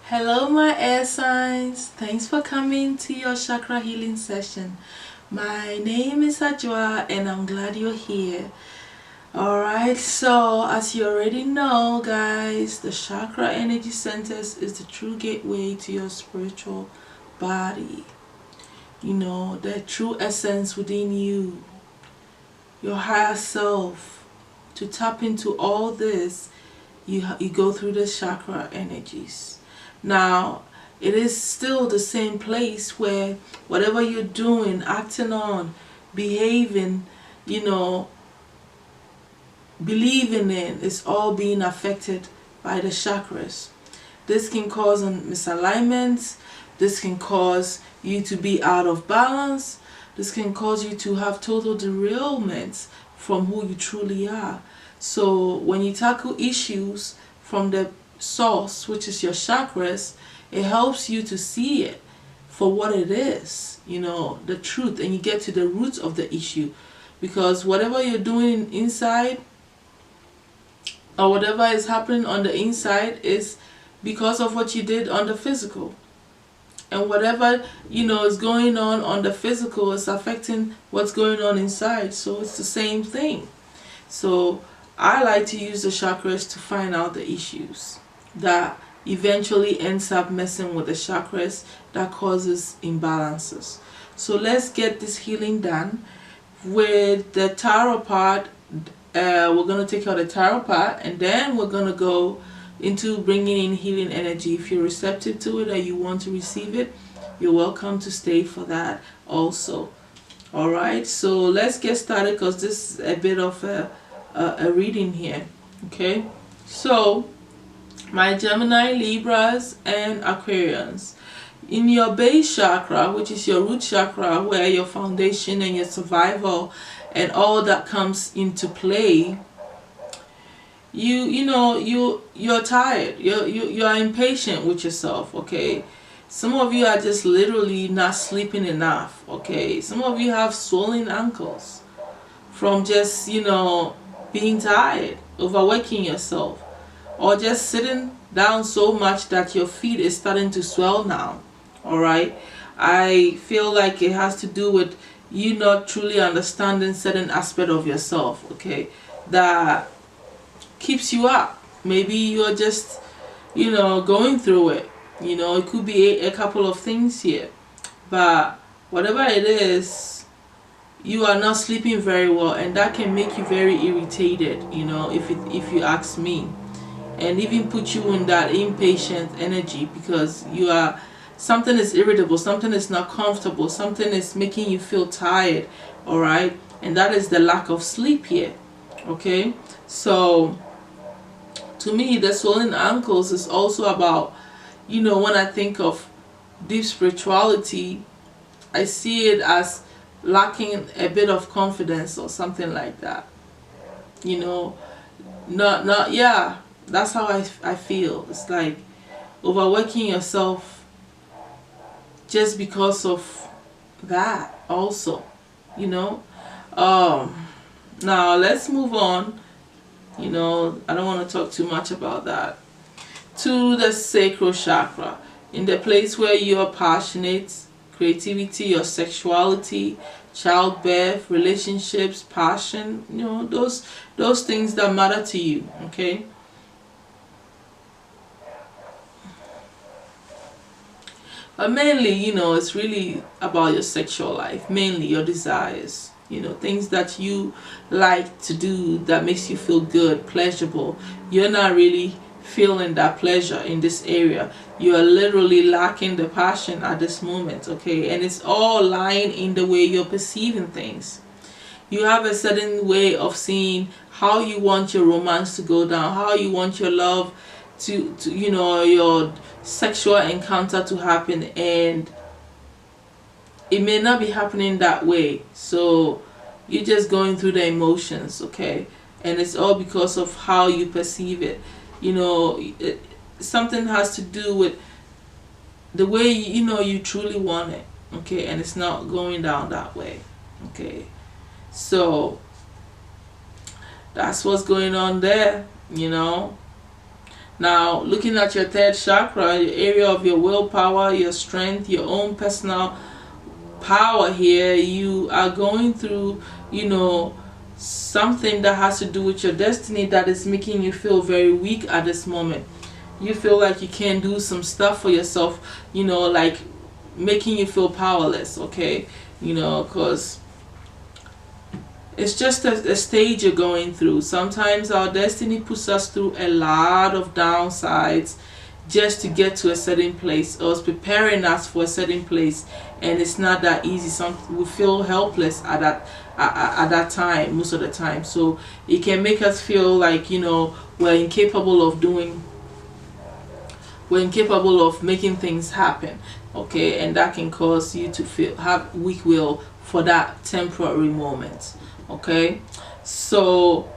Hello my air signs, thanks for coming to your chakra healing session. My name is Ajwa and I'm glad you're here. Alright, so as you already know guys, the chakra energy centers is the true gateway to your spiritual body. You know, the true essence within you, your higher self. To tap into all this, you go through the chakra energies. Now, it is still the same place where whatever you're doing, acting on, behaving, believing in, is all being affected by the chakras. This can cause misalignments. This can cause you to be out of balance. This can cause you to have total derailments from who you truly are. So when you tackle issues from the source, which is your chakras, it helps you to see it for what it is, the truth, and you get to the roots of the issue. Because whatever you're doing inside, or whatever is happening on the inside, is because of what you did on the physical. And whatever is going on the physical is affecting what's going on inside. So it's the same thing. So I like to use the chakras to find out the issues that eventually ends up messing with the chakras, that causes imbalances. So let's get this healing done with the tarot part. We're going to take out the tarot part, and then we're going to go into bringing in healing energy. If you're receptive to it or you want to receive it, you're welcome to stay for that also. Alright, so let's get started, because this is a bit of a reading here. Okay, so my Gemini, Libras and Aquarians, in your base chakra, which is your root chakra, where your foundation and your survival and all that comes into play, you're tired, you're impatient with yourself. Okay, some of you are just literally not sleeping enough. Okay, some of you have swollen ankles from just being tired, overworking yourself, or just sitting down so much that your feet is starting to swell now. Alright, I feel like it has to do with you not truly understanding certain aspect of yourself, okay, that keeps you up. Maybe you're just going through it. It could be a couple of things here, but whatever it is, you are not sleeping very well, and that can make you very irritated, if you ask me, and even put you in that impatient energy, because something is irritable, something is not comfortable, something is making you feel tired. All right, and that is the lack of sleep here. Okay, so to me, the swollen ankles is also about, when I think of deep spirituality, I see it as lacking a bit of confidence or something like that. Yeah, that's how I feel. It's like overworking yourself just because of that also, now let's move on. I don't want to talk too much about that. To the sacral chakra, in the place where you are passionate, creativity, your sexuality, childbirth, relationships, passion, those things that matter to you. Okay, but mainly, it's really about your sexual life, mainly your desires, things that you like to do that makes you feel good, pleasurable. You're not really feeling that pleasure in this area. You are literally lacking the passion at this moment. Okay, and it's all lying in the way you're perceiving things. You have a certain way of seeing how you want your romance to go down, how you want your love to your sexual encounter to happen, and it may not be happening that way. So you're just going through the emotions. Okay, and it's all because of how you perceive it. Something has to do with the way you truly want it. Okay, and it's not going down that way. Okay, so that's what's going on there. Now, looking at your third chakra, the area of your willpower, your strength, your own personal power here, you are going through, something that has to do with your destiny that is making you feel very weak at this moment. You feel like you can't do some stuff for yourself, like making you feel powerless, okay? Because it's just a stage you're going through. Sometimes our destiny puts us through a lot of downsides just to get to a certain place, or it's preparing us for a certain place, and it's not that easy. We feel helpless at that time, most of the time. So it can make us feel like we're incapable of making things happen, okay? And that can cause you to have weak will for that temporary moment, okay? So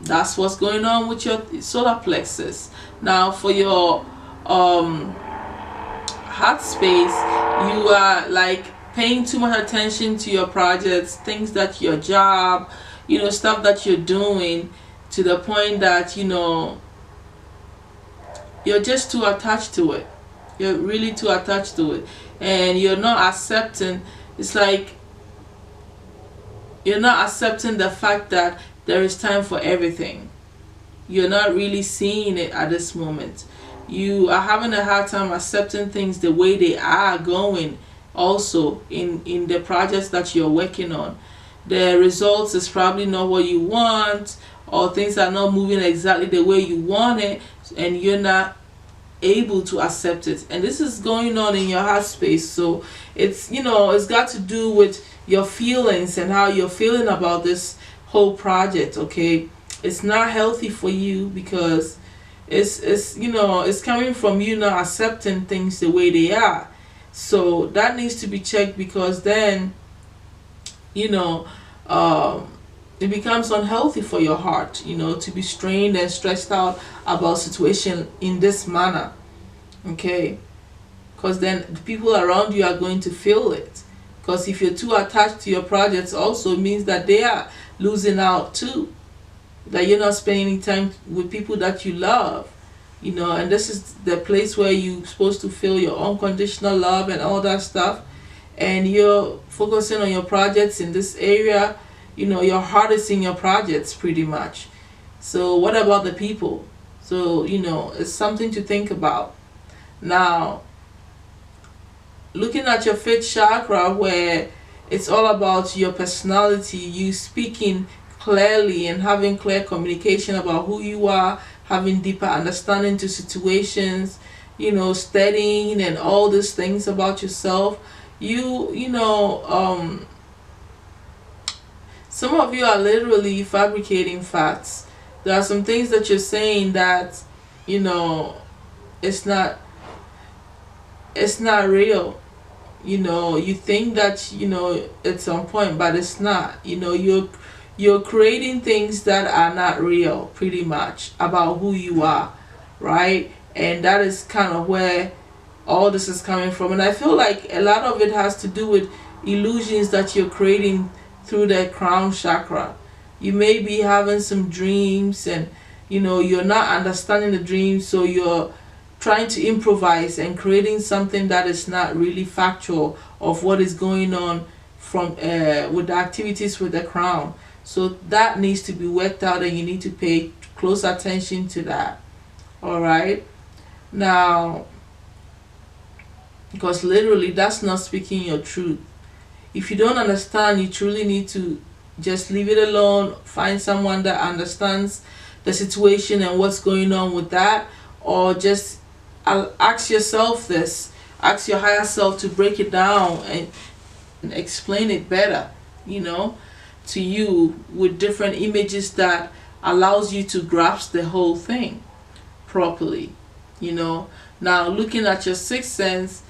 that's what's going on with your solar plexus. Now, for your heart space, you are like paying too much attention to your projects, things that your job, stuff that you're doing, to the point that you're just too attached to it. You're really too attached to it, and you're not accepting. It's like you're not accepting the fact that there is time for everything. You're not really seeing it at this moment. You are having a hard time accepting things the way they are going. Also, in the projects that you're working on, the results is probably not what you want, or things are not moving exactly the way you want it, and you're not able to accept it. And this is going on in your heart space. So it's it's got to do with your feelings and how you're feeling about this whole project, okay? It's not healthy for you, because it's coming from you not accepting things the way they are. So that needs to be checked, because then it becomes unhealthy for your heart, to be strained and stressed out about situation in this manner, okay? Because then the people around you are going to feel it. Because if you're too attached to your projects, also means that they are losing out too, that you're not spending time with people that you love, and this is the place where you're supposed to feel your unconditional love and all that stuff, and you're focusing on your projects in this area. Your heart is in your projects pretty much. So what about the people? So it's something to think about. Now, looking at your fifth chakra, where it's all about your personality, you speaking clearly and having clear communication about who you are, having deeper understanding to situations, studying and all these things about yourself. Some of you are literally fabricating facts. There are some things that you're saying that it's not real. You think that it's on point, but it's not. You're creating things that are not real, pretty much, about who you are, right? And that is kind of where all this is coming from. And I feel like a lot of it has to do with illusions that you're creating through the crown chakra. You may be having some dreams, and you're not understanding the dreams, so you're trying to improvise and creating something that is not really factual of what is going on from with the activities with the crown. So that needs to be worked out, and you need to pay close attention to that. All right? Now, because literally that's not speaking your truth. If you don't understand, you truly need to just leave it alone. Find someone that understands the situation and what's going on with that, or just ask yourself this. Ask your higher self to break it down and explain it better, to you with different images that allows you to grasp the whole thing properly. Now, looking at your sixth sense,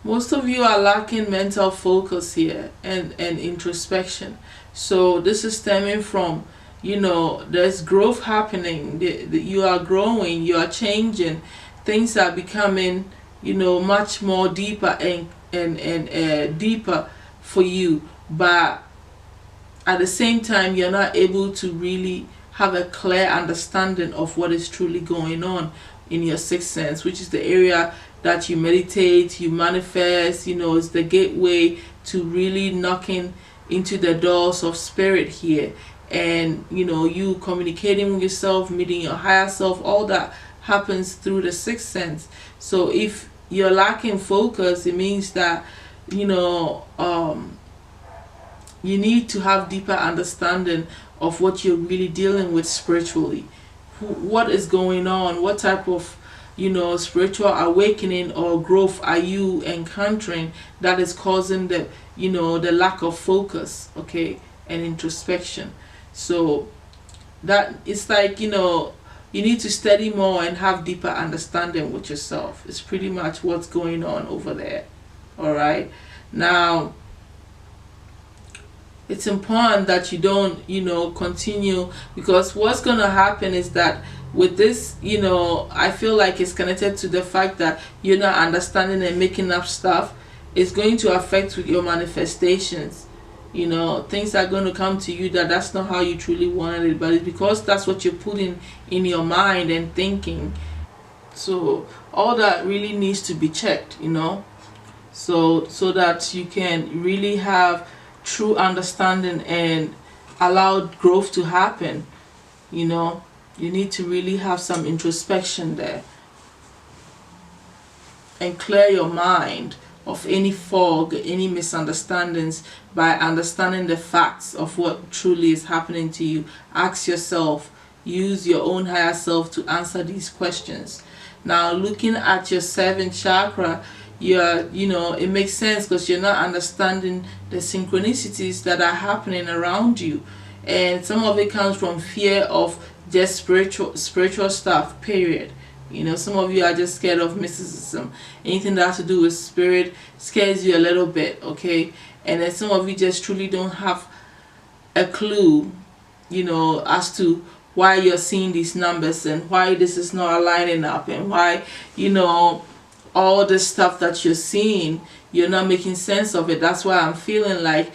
most of you are lacking mental focus here and introspection. So this is stemming from there's growth happening. You are growing, you are changing, things are becoming much more deeper and deeper for you. But at the same time you're not able to really have a clear understanding of what is truly going on in your sixth sense, which is the area that you meditate, you manifest, it's the gateway to really knocking into the doors of spirit here. And you communicating with yourself, meeting your higher self, all that happens through the sixth sense. So if you're lacking focus, it means that you need to have deeper understanding of what you're really dealing with spiritually. What is going on? What type of spiritual awakening or growth are you encountering that is causing the the lack of focus, okay, and introspection? So that it's like you need to study more and have deeper understanding with yourself. It's pretty much what's going on over there. All right, now it's important that you don't continue, because what's going to happen is that with this I feel like it's connected to the fact that you're not understanding and making up stuff. It's going to affect with your manifestations. Things are going to come to you that's not how you truly wanted it, but it's because that's what you're putting in your mind and thinking. So all that really needs to be checked, so that you can really have true understanding and allow growth to happen. You need to really have some introspection there and clear your mind of any fog, any misunderstandings, by understanding the facts of what truly is happening to you. Ask yourself, use your own higher self to answer these questions. Now, looking at your seventh chakra, it makes sense because you're not understanding the synchronicities that are happening around you, and some of it comes from fear of just spiritual stuff, period. Some of you are just scared of mysticism. Anything that has to do with spirit scares you a little bit, okay? And then some of you just truly don't have a clue, as to why you're seeing these numbers and why this is not aligning up, and why, all the stuff that you're seeing, you're not making sense of it. That's why I'm feeling like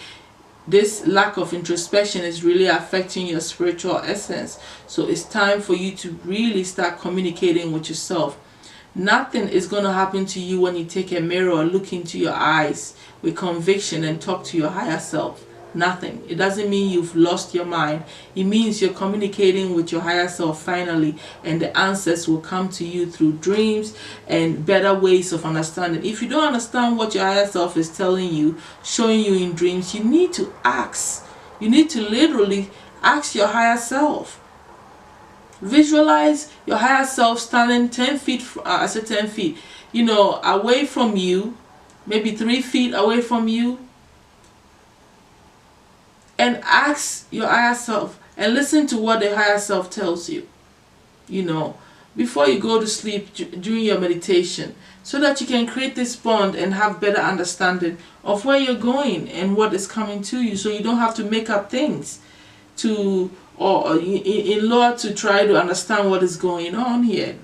this lack of introspection is really affecting your spiritual essence. So it's time for you to really start communicating with yourself. Nothing is going to happen to you when you take a mirror or look into your eyes with conviction and talk to your higher self. Nothing. It doesn't mean you've lost your mind. It means you're communicating with your higher self finally, and the answers will come to you through dreams and better ways of understanding. If you don't understand what your higher self is telling you, showing you in dreams, you need to ask. You need to literally ask your higher self. Visualize your higher self standing 10 feet, I said 10 feet, away from you, maybe 3 feet away from you, and ask your higher self and listen to what the higher self tells you, before you go to sleep during your meditation, so that you can create this bond and have better understanding of where you're going and what is coming to you, so you don't have to make up things in order to try to understand what is going on here.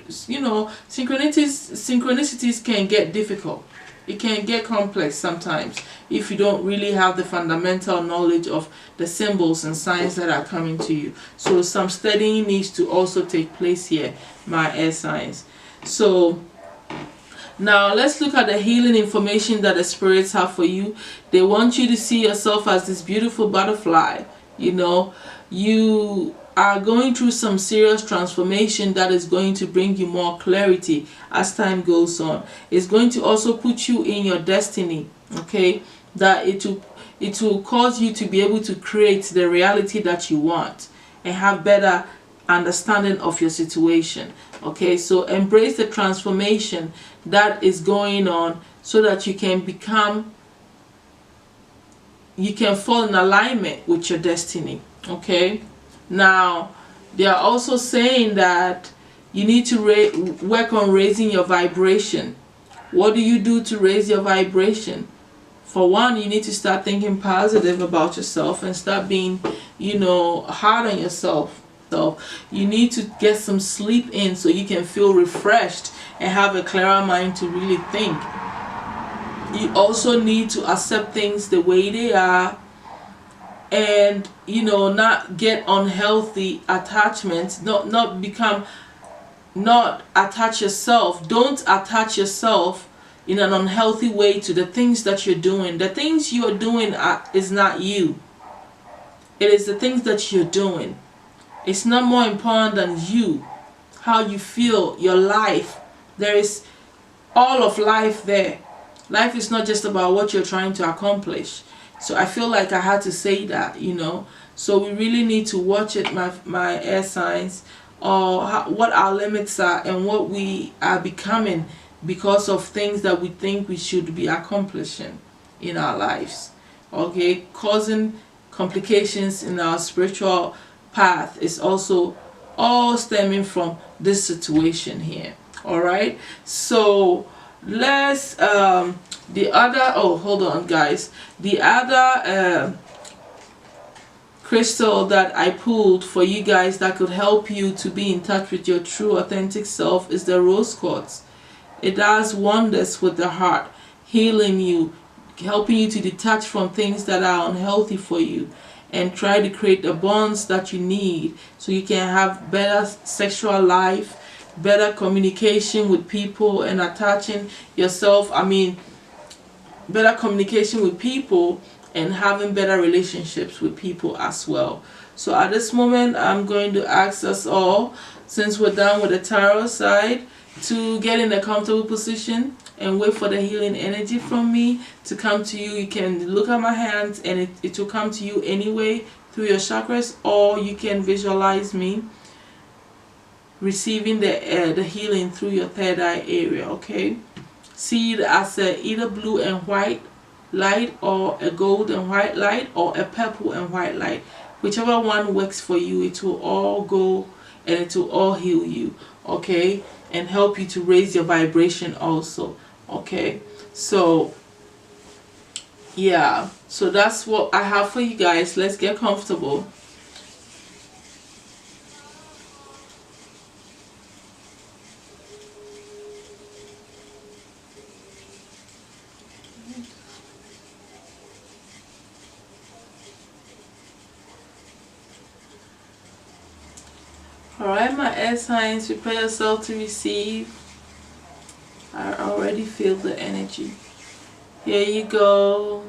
Synchronicities can get difficult. It can get complex sometimes if you don't really have the fundamental knowledge of the symbols and signs that are coming to you. So some studying needs to also take place here, my air signs. So now let's look at the healing information that the spirits have for you. They want you to see yourself as this beautiful butterfly. You are going through some serious transformation that is going to bring you more clarity as time goes on. It's going to also put you in your destiny, okay? That it will cause you to be able to create the reality that you want and have better understanding of your situation, okay? So embrace the transformation that is going on so that you can fall in alignment with your destiny, okay? Now, they are also saying that you need to work on raising your vibration. What do you do to raise your vibration? For one, you need to start thinking positive about yourself and start being, hard on yourself. So you need to get some sleep in so you can feel refreshed and have a clearer mind to really think. You also need to accept things the way they are and not get unhealthy attachments, not attach yourself. Don't attach yourself in an unhealthy way to the things that you're doing. The things you're doing is not you. It is the things that you're doing. It's not more important than you, how you feel, your life. There is all of life there. Life is not just about what you're trying to accomplish. So I feel like I had to say that, So we really need to watch it, my air signs, or what our limits are and what we are becoming because of things that we think we should be accomplishing in our lives. Okay, causing complications in our spiritual path is also all stemming from this situation here. All right, so let's the other, oh, hold on guys, the other crystal that I pulled for you guys that could help you to be in touch with your true authentic self is the rose quartz. It does wonders with the heart, healing you, helping you to detach from things that are unhealthy for you, and try to create the bonds that you need so you can have better sexual life, better communication with people, and attaching yourself, better communication with people and having better relationships with people as well. So at this moment, I'm going to ask us all, since we're done with the tarot side, to get in a comfortable position and wait for the healing energy from me to come to you. You can look at my hands and it will come to you anyway through your chakras, or you can visualize me receiving the healing through your third eye area. Okay, see it as either blue and white light, or a gold and white light, or a purple and white light. Whichever one works for you, it will all go and it will all heal you. Okay, and help you to raise your vibration also. Okay, so yeah, so that's what I have for you guys. Let's get comfortable. Alright, my air signs, prepare yourself to receive. I already feel the energy. Here you go.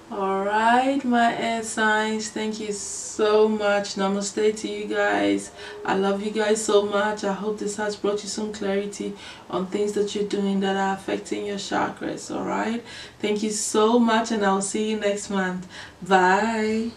Alright, my air signs, thank you so much. Namaste to you guys. I love you guys so much. I hope this has brought you some clarity on things that you're doing that are affecting your chakras. Alright, thank you so much, and I'll see you next month. Bye.